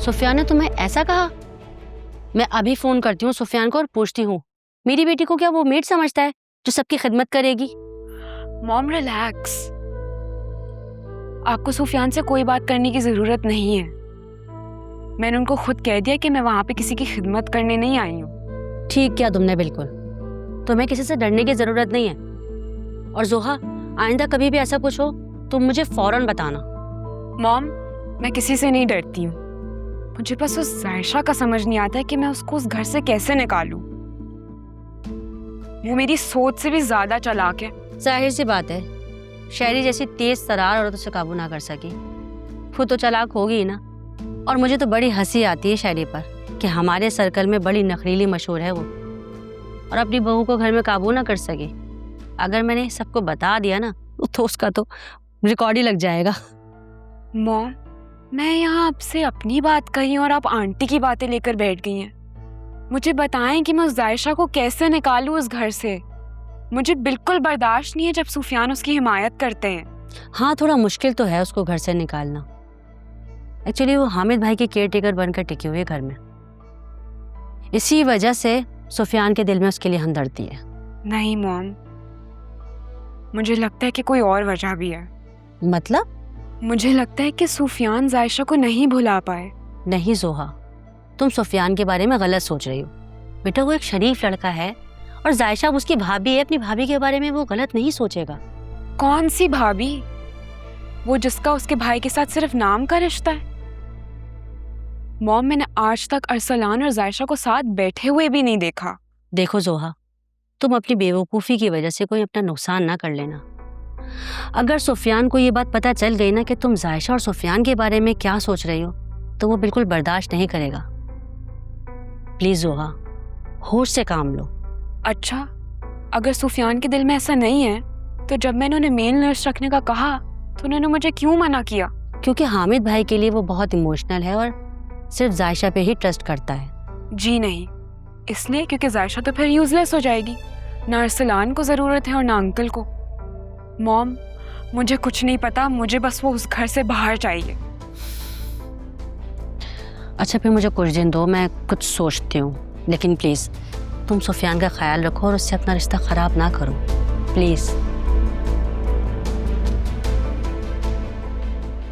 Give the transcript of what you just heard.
सुफियान ने तुम्हें ऐसा कहा? मैं अभी फोन करती हूँ सुफियान को और पूछती हूँ, मेरी बेटी को क्या वो मेड समझता है जो सबकी खिदमत करेगी? मॉम रिलैक्स, आपको सुफियान से कोई बात करने की जरूरत नहीं है। मैंने उनको खुद कह दिया कि मैं वहां पे किसी की खिदमत करने नहीं आई हूँ। ठीक किया तुमने, बिल्कुल। तुम्हें किसी से डरने की जरूरत नहीं है। और जोहा, आइंदा कभी भी ऐसा कुछ हो तुम मुझे फौरन बताना। मॉम, मैं किसी से नहीं डरती हूँ। मुझे बस उस जायशा का समझ नहीं आता है कि मैं उसको उस घर से कैसे निकालूं। वो मेरी सोच से भी ज्यादा चालाक है। जाहिर सी बात है, शहरी जैसी तेज तरार औरत उसे काबू ना कर सकी, वो तो चालाक होगी ही ना। और मुझे तो बड़ी हंसी आती है शहरी पर कि हमारे सर्कल में बड़ी नखरीली मशहूर है वो, और अपनी बहू को घर में काबू ना कर सके। अगर मैंने सबको बता दिया ना तो उसका तो रिकॉर्ड ही लग जाएगा। मॉम, मैं यहाँ आपसे अपनी बात कही और आप आंटी की बातें लेकर बैठ गई हैं। मुझे बताएं कि मैं उस जायशा को कैसे निकालूं उस घर से। मुझे बिल्कुल बर्दाश्त नहीं है जब सुफियान उसकी हिमायत करते हैं। हाँ, थोड़ा मुश्किल तो है उसको घर से निकालना। एक्चुअली वो हामिद भाई की केयर टेकर बनकर टिकी हुई है घर में, इसी वजह से सुफियान के दिल में उसके लिए हमदर्दी है। नहीं मॉम, मुझे लगता है कि कोई और वजह भी है। मतलब? मुझे लगता है कि सुफियान जायशा को नहीं भुला पाए। नहीं जोहा, तुम सुफियान के बारे में गलत सोच रही हो। बेटा, वो एक शरीफ लड़का है और जायशा उसकी भाभी है। अपनी भाभी के बारे में वो गलत नहीं सोचेगा। कौन सी भाभी? वो जिसका उसके भाई के साथ सिर्फ नाम का रिश्ता है। मॉम, मैंने आज तक अरसलान और जायशा को साथ बैठे हुए भी नहीं देखा। देखो जोहा, तुम अपनी बेवकूफ़ी की वजह से कोई अपना नुकसान ना कर लेना। अगर सुफियान को ये बात पता चल गई ना कि तुम जायशा और सुफियान के बारे में क्या सोच रही हो, तो वो बिल्कुल बर्दाश्त नहीं करेगा। प्लीज जोहा, होश से काम लो। अच्छा, अगर सुफियान के दिल में ऐसा नहीं है तो जब मैंने उन्हें मेल नर्स रखने का कहा तो उन्होंने मुझे क्यों मना किया? क्योंकि हामिद भाई के लिए वो बहुत इमोशनल है और सिर्फ जायशा पे ही ट्रस्ट करता है। जी नहीं, इसलिए क्योंकि जायशा तो फिर यूजलेस हो जाएगी। ना अरसलान को जरूरत है और ना अंकल को। मॉम, मुझे कुछ नहीं पता, मुझे बस वो उस घर से बाहर चाहिए। अच्छा, फिर मुझे कुछ दिन दो, मैं कुछ सोचती हूँ। लेकिन प्लीज तुम सुफियान का ख्याल रखो और उससे अपना रिश्ता खराब ना करो, प्लीज।